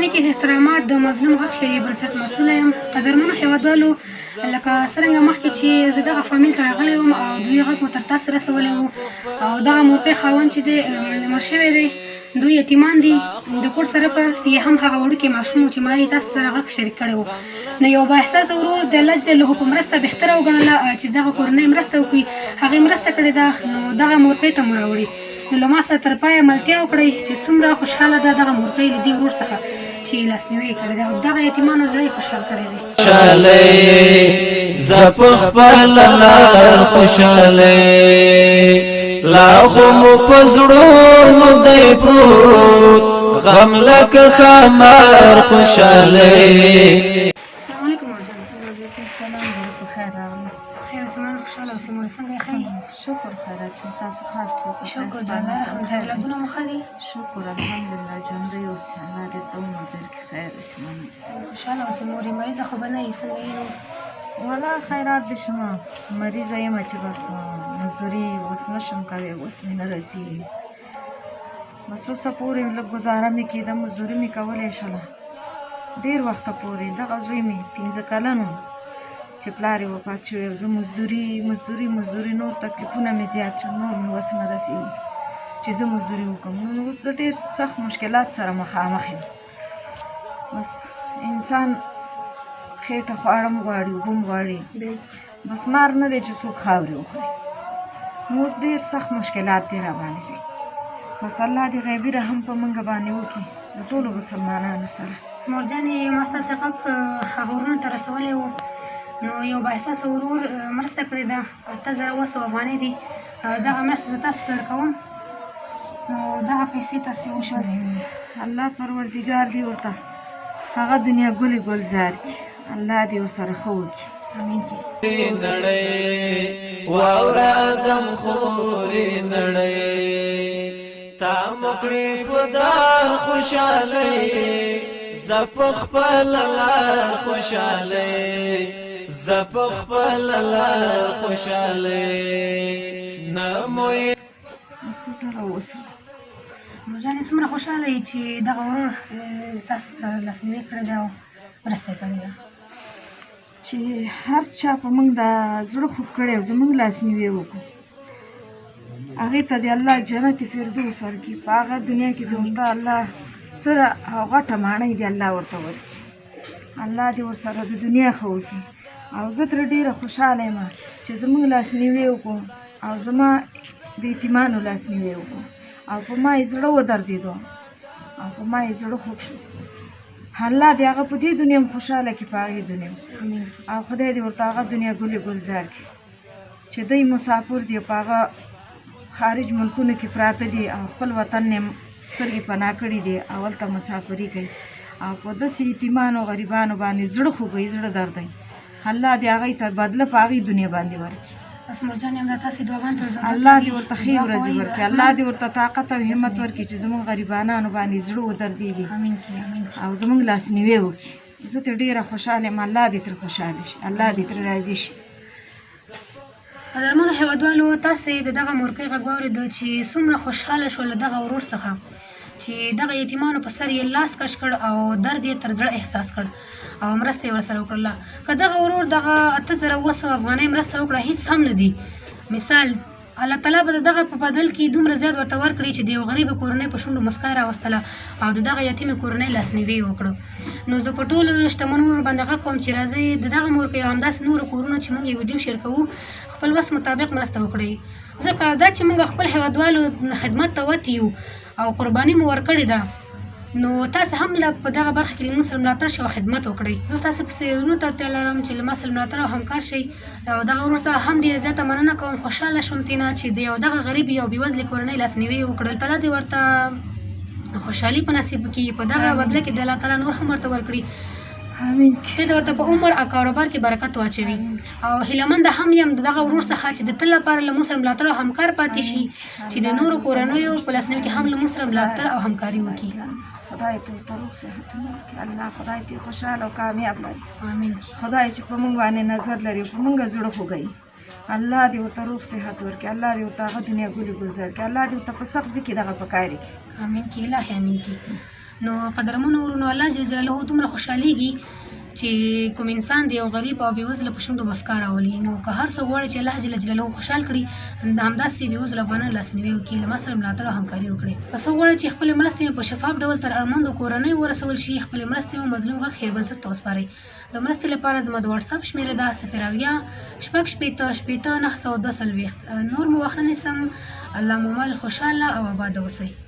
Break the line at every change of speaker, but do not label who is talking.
ټولنې کې د احترامات د مظلوم غږ خیریه بنسټ مسؤله یم. قدرمنو هېوادوالو، لکه څرنګه مخکې چې زه دغه فامیل ته راغلی وم او دوی غږ مو تر تاسو رسولی و او دغه موقع خاوند چې دی مړ شوی دی، دوی یتیمان دي. د کور سره پرست یې هم هغه وړوکی ماشوم و چې ما یې تاسو سره غږ شریک کړی و. نو یو بااحساسه ورور د الله جل جلاله په مرسته بهتره وګڼله چې دغه کورنۍ مرسته وکړي. هغې مرسته کړې ده، نو دغه مورکۍ ته مو راوړي. نو له ما سره تر پایه ملتیا وکړئ چې څومره خوشحاله ده دغه مورکۍ له دې ورور څخه چې لاسنیوی یې کړی دی او دغه یتیمانو زړه یې خوشحال کړی دی.
زه په خپل لار خوشحاله لا خو مو په زړونو دی پروت غم لکه ښامار خوشحاله.
السلام علیکم مرجان.
وعلیکم السلام. زه خیر راغلی.
خیر سمان خوشحاله اوسئ. مور څنګه یې ښه یې؟
شکر خیرات چې تاسو خاص وکړئ.
شکر د الله رحمت. اولادونه مو ښه دي؟
شکر الحمدلله ژوندی اوسئ. الله درته عمر درکړي خیر وشي.
خوشحاله اوسئ. مور یې مریضه خو به نه یې؟ څنګه یې؟
والا خیرات دې شمه مریضه یم چې بس مزدوري اوس نشم کوی، اوس مې نه رسېږي. بس اوسه پورې لږ ګزاره مې کېده، مزدوري مې کولی شله ډېر وخته پورې. دغه زوی مې 15 کلن و چې پلار یې وفات شوی. زه مزدوري نور تکلیفونه مې زیات شو، نور مې وس نه رسېږي چې زه مزدوري وکړم. نو اوس د ډېر سخت مشکلات سره مخامخ یم. بس انسان خېټه خواړه هم غواړي، اوبه هم غواړي، بس مار نه دی چې څوک خاورې وخوري. نو اوس ډېر سخت مشکلات دی راباندې دي. بس الله دې غیبي رحم په موږ باندې وکړي د ټولو مسلمانانو سره.
مورجانې ما ستاسې غږ هغه ورونو ته رسولی و. نو یو بااحساسه ورور مرسته کړې ده، 8000 افغانۍ دي. دغه مرسته زه تاسو ته درکوم. نو دغه پیسې تاسې وشوس.
الله پروردګار دې ورته هغه دنیا ګلې ګلزار کړي، الله دې ورسره ښه وکړي.
امین.
نړۍ واوره ادم خورې نړۍ تا مکړې په دار خوشحاله زه په خپل لار خوشحاله زه په خپل لار خوشحاله نه مو
مورجانې څومره خوشحاله یې چې دغه ورور تاسو سره لاسنیوی کړی دی او مرسته یې کړې ده
چې هر چا په موږ د زړه خوږ کړی او زموږ لاسنیوی وکړو، هغې ته دې الله جنت فردوس ورکړي. په هغه دنیا کې دې ورته الله څه غټه ماڼۍ دې الله ورته ورکړي. الله دې ورسره د دنیا ښه وکړي. او زه ترې ډېره خوشحاله یم چې زموږ لاسنیوی وکړو او زما د یتیمانو لاسنیوی وکړو او په ما یې زړه ودردېدو او په ما یې زړه خوږ شو. الله دې هغه په دې دنیا هم خوشحاله کړي، په هغې دنیا او خدای دې ورته هغه دنیا ګلې ګلزار کړي چې دوی مسافر دي، په هغه خارج ملکونو کې پراته دي او خپل وطن یې سترګې پناه کړي دي او هلته مسافري کوي او په داسې یتیمانو غریبانو باندې زړه خوږوي، زړه دردوي. الله دې هغوی ته بدله په هغې دنیا باندې ورکړي.
بس مورجانې همدا تاسې دعاګانو ته
الله دې ورته ښې ورځې ورکړي. الله دې ورته طاقت او همت ورکړي چې زموږ غریبانانو باندې زړه ودردېږي او زموږ لاسنیوی وکړي. زه ترې ډېره خوشحاله یم. الله دې ترې خوشحاله شي، الله دې ترې راضي شي.
قدرمنو هېوادوالو، تاسې د دغه مورکۍ غږ واورېده چې څومره خوشحاله شول له دغه ورور څخه چې دغه یتیمانو په سر یې لاس کش کړ او درد یې تر زړه احساس کړ او مرسته یې ورسره وکړله. که دغه ورور دغه 8000 افغانۍ مرسته وکړه هېڅ هم نه دي. مثال الله تعالی به د دغه په بدل کې دومره زیات ورته ورکړي چې د یو غریبې کورنۍ په شونډو مسکا یې راوستله او د دغه یتیمې کورنۍ لاسنیوی یې وکړه. نو زه په ټولو شتمنو ورور باندې غږ کوم چې راځئ د دغه مورکۍ او همداسې نورو کورونو چې موږ یې ویډیو شیر کوو خپل وس مطابق مرسته وکړئ، ځکه دا چې موږ خپل هېوادوالو خدمت ته وتي یو او قرباني مو ورکړې ده، نو تاسې هم په دغه برخه کې له موږ سره ملاتړ شئ او خدمت وکړئ. زه تاسې پسې ورونو ته اړتیا لرم چې له ما سره ملاتړ او همکار شئ او دغه ورور څخه هم ډېره زیاته مننه کوم. خوشحاله شوم تېنه چې د یو دغه غریب او بېوزلې کورنۍ لاسنیوی یې وکړل. تعالی دې ورته خوشحالي په نصیب کړي، په دغه بدله کې د الله تعالی نور هم ورته ورکړي.
امین.
دې ورته په عمر او کاروبار کې برکت واچوي او هیلهمنده هم یم د دغه ورور څخه چې د تل لپاره له موږ سره ملاتړ او همکار پاتې شي، چې د نورو کورنیو په لاسنیوي کې هم له موږ سره ملاتړ او همکاري وکړي.
خدای ته ورته روغ صحتونه ورکړي. الله خدای ته خوشحاله او کامیاب کړي.
امین.
خدای چې په موږ باندې نظر لري، په موږ زړه خوږوي، الله دې ورته روغ صحت ورکړي. الله دې ورته هغه دنیا ګلې ګلزار کړي. الله دې ورته په سخت ځای کې دغه پکار کړي.
امین کې الهي امین کې. نو قدرمنو ورونو الله جل جلاله دومره خوشحالېږي چې کوم انسان دی یو غریب او بېوزله په شونډو مسکا راولي. نو که هر څوک غواړي چې الله جل جلاله خوشحال کړي همداسې بېوزله افغانانو لاسنیوی وکړي، له ما سره ملاتړ او همکاري وکړي. که څوک غواړي چې خپلې مرستې مې په شفاف ډول تر اړمندو کورنیو ورسول شي، خپلې مرستې مو مظلوم غږ خیر بنسټ ته وسپارئ. د مرستې لپاره زما د واتساپ شمېره ده 080 شپېته 902 نور مو وخت نه نیسم. الله مو مل خوشحاله او آباده اوسئ.